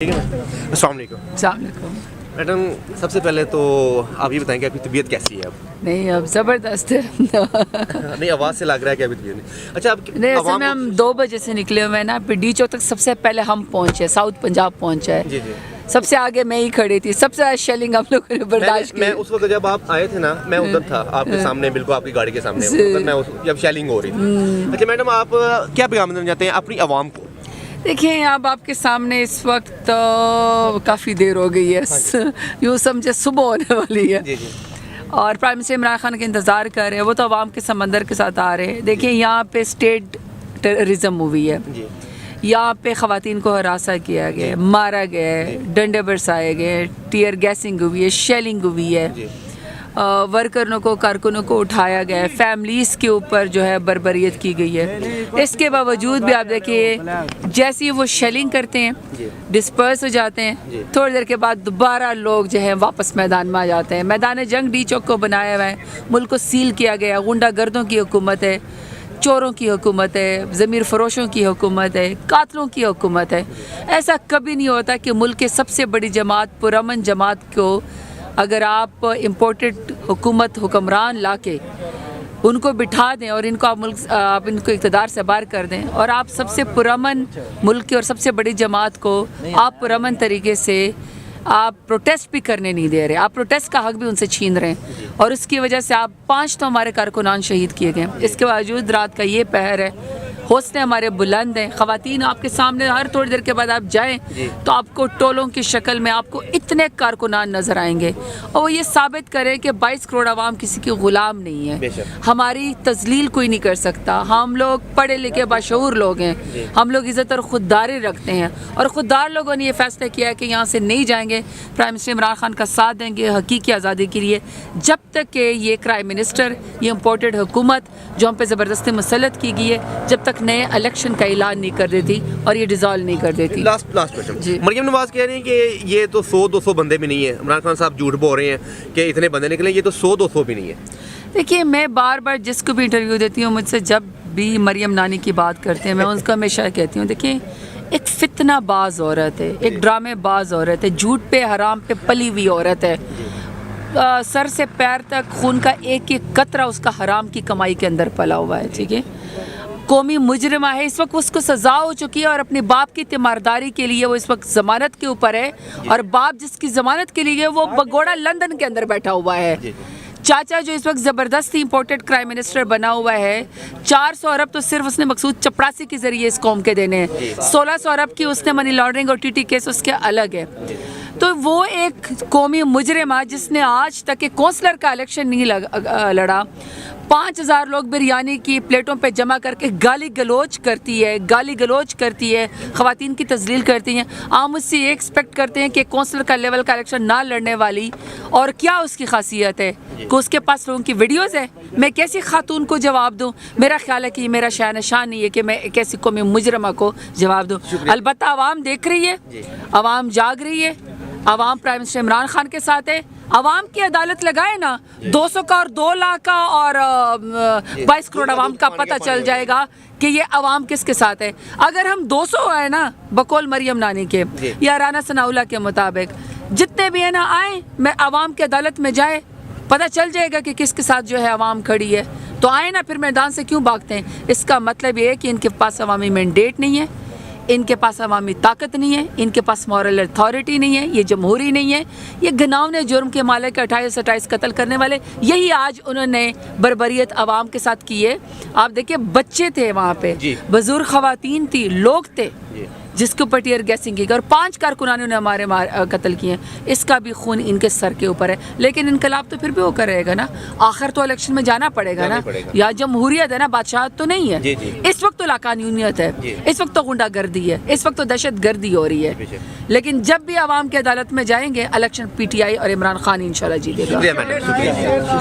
ٹھیک ہے نا. السلام علیکم. السلام علیکم. میڈم سب سے پہلے تو آپ یہ بتائیں کہ آپ کی طبیعت کیسی ہے اب؟ نہیں اب زبردست ہے. نہیں آواز سے لگ رہا ہے کہ ابھی طبیعت نہیں. اچھا آپ نہیں اصل میں ہم 2 بجے سے نکلے ہوئے ہیں نا, پھر ڈی چوک تک سب سے پہلے ہم پہنچے, ساؤتھ پنجاب پہنچا ہے. جی جی سب سے آگے میں ہی کھڑی تھی, سب سے زیادہ شیلنگ ہم لوگوں نے برداشت کی. میں اس وقت جب آپ آئے تھے نا میں ادھر تھا آپ کے سامنے, بالکل آپ کی گاڑی کے سامنے میں جب شیلنگ ہو رہی تھی. اچھا میڈم آپ کیا پیغام دینا چاہتے ہیں اپنی عوام کو؟ دیکھیں اب آپ کے سامنے اس وقت کافی دیر ہو گئی ہے, یوں سمجھے صبح ہونے والی ہے, جی جی اور پرائم منسٹر عمران خان کا انتظار کر رہے ہیں. وہ تو عوام کے سمندر کے ساتھ آ رہے ہیں. دیکھیں یہاں پہ اسٹیٹ ٹیررزم ہوئی ہے, جی یہاں پہ خواتین کو ہراساں کیا گیا, مارا گیا ہے, ڈنڈے برسائے گئے, ٹیئر گیسنگ ہوئی ہے, شیلنگ ہوئی ہے, ورکروں کو کارکنوں کو اٹھایا گیا ہے, فیملیز کے اوپر جو ہے بربریت کی گئی ہے. اس کے باوجود بھی آپ دیکھیے جیسی وہ شیلنگ کرتے ہیں, ڈسپرس ہو جاتے ہیں, تھوڑی دیر کے بعد دوبارہ لوگ جو ہے واپس میدان میں آ جاتے ہیں. میدان جنگ ڈی چوک کو بنایا ہوا ہے, ملک کو سیل کیا گیا, غنڈہ گردوں کی حکومت ہے, چوروں کی حکومت ہے, ضمیر فروشوں کی حکومت ہے, قاتلوں کی حکومت ہے. ایسا کبھی نہیں ہوتا کہ ملک کے سب سے بڑی جماعت پرامن جماعت کو اگر آپ امپورٹڈ حکومت حکمران لا کے ان کو بٹھا دیں اور ان کو آپ ان کو اقتدار سے باہر کر دیں, اور آپ سب سے پرامن ملک کی اور سب سے بڑی جماعت کو آپ پرامن طریقے سے آپ پروٹیسٹ بھی کرنے نہیں دے رہے, آپ پروٹیسٹ کا حق بھی ان سے چھین رہے ہیں, اور اس کی وجہ سے آپ 5 تو ہمارے کارکنان شہید کیے گئے. اس کے باوجود رات کا یہ پہر ہے, حوصلے ہمارے بلند ہیں. خواتین آپ کے سامنے ہر تھوڑی دیر کے بعد آپ جائیں تو آپ کو ٹولوں کی شکل میں آپ کو اتنے کارکنان نظر آئیں گے, اور وہ یہ ثابت کریں کہ 22 کروڑ عوام کسی کی غلام نہیں ہے. ہماری تذلیل کوئی نہیں کر سکتا. ہم لوگ پڑھے لکھے باشعور لوگ ہیں, ہم لوگ عزت اور خودداری رکھتے ہیں, اور خوددار لوگوں نے یہ فیصلہ کیا ہے کہ یہاں سے نہیں جائیں گے, پرائم منسٹر عمران خان کا ساتھ دیں گے حقیقی آزادی کے لیے, جب تک کہ یہ کرائم منسٹر, یہ امپورٹڈ حکومت جو ہم پہ زبردستی مسلط کی گئی ہے, جب تک نئے الیکشن کا اعلان نہیں کر دیتی اور یہ ڈیزالو نہیں کر دیتی. Last question. مریم نواز کہہ رہی ہیں کہ یہ تو 100-200 بندے بھی نہیں ہیں. عمران خان صاحب جھوٹ بول رہے ہیں کہ اتنے بندے نکلے, یہ تو 100-200 بھی نہیں ہے. دیکھیے میں بار بار جس کو بھی انٹرویو دیتی ہوں, مجھ سے جب بھی مریم نانی کی بات کرتے ہیں, میں ان کو ہمیشہ کہتی ہوں دیکھیں ایک فتنہ باز عورت ہے, ایک ڈرامے باز عورت ہے, جھوٹ پہ حرام پہ پلی ہوئی عورت ہے. سر سے پیر تک خون کا ایک ایک قطرہ اس کا حرام کی کمائی کے اندر پلا ہوا ہے. ٹھیک ہے, قومی مجرمہ ہے. اس وقت اس کو سزا ہو چکی ہے, اور اپنے باپ کی تیمارداری کے لیے وہ اس وقت ضمانت کے اوپر ہے, اور باپ جس کی ضمانت کے لیے وہ بگوڑا لندن کے اندر بیٹھا ہوا ہے. چاچا جو اس وقت زبردستی امپورٹڈ کرائم منسٹر بنا ہوا ہے, 400 ارب تو صرف اس نے مقصود چپڑاسی کے ذریعے اس قوم کے دینے ہیں, 1600 ارب کی اس نے منی لانڈرنگ اور ٹی ٹی کیس اس کے الگ ہے. تو وہ ایک قومی مجرمہ جس نے آج تک ایک کونسلر کا الیکشن نہیں لڑا, 5000 لوگ بریانی کی پلیٹوں پہ جمع کر کے گالی گلوچ کرتی ہے, خواتین کی تذلیل کرتی ہیں. عام اس سے یہ ایکسپیکٹ کرتے ہیں کہ کونسلر کا لیول کا الیکشن نہ لڑنے والی, اور کیا اس کی خاصیت ہے کہ اس کے پاس لوگوں کی ویڈیوز ہے. میں کیسی خاتون کو جواب دوں؟ میرا خیال ہے کہ یہ میرا شأن شان نہیں ہے کہ میں ایک ایسی قومی مجرمہ کو جواب دوں. البتہ عوام دیکھ رہی ہے, عوام جاگ رہی ہے, عوام پرائم منسٹر عمران خان کے ساتھ ہے. عوام کی عدالت لگائے نا, 200 کا اور 2 لاکھ کا اور 22 کروڑ عوام کا پتہ چل جائے گا کہ یہ عوام کس کے ساتھ ہے. اگر ہم 200 ہے نا بقول مریم نانی کے یا رانا ثناء اللہ کے مطابق جتنے بھی ہیں نا آئیں, میں عوام کی عدالت میں جائے, پتہ چل جائے گا کہ کس کے ساتھ جو ہے عوام کھڑی ہے. تو آئیں نا, پھر میدان سے کیوں بھاگتے ہیں؟ اس کا مطلب یہ ہے کہ ان کے پاس عوامی مینڈیٹ نہیں ہے, ان کے پاس عوامی طاقت نہیں ہے, ان کے پاس مورل اتھارٹی نہیں ہے, یہ جمہوری نہیں ہے. یہ گھناؤنے جرم کے مالک 28 قتل کرنے والے, یہی آج انہوں نے بربریت عوام کے ساتھ کی ہے. آپ دیکھیں بچے تھے وہاں پہ, بزرگ خواتین تھی, لوگ تھے جس کے اوپر ٹیئر گیسنگ کی گئی, اور 5 کارکنانوں نے ہمارے قتل کیے ہیں. اس کا بھی خون ان کے سر کے اوپر ہے. لیکن انقلاب تو پھر بھی وہ کرے گا نا, آخر تو الیکشن میں جانا پڑے گا نا. یا جمہوریت ہے نا, بادشاہت تو نہیں ہے. اس وقت تو لاقانونیت ہے, اس وقت تو غنڈہ گردی ہے, اس وقت تو دہشت گردی ہو رہی ہے. لیکن جب بھی عوام کی عدالت میں جائیں گے, الیکشن پی ٹی آئی اور عمران خان انشاءاللہ جیتے گا.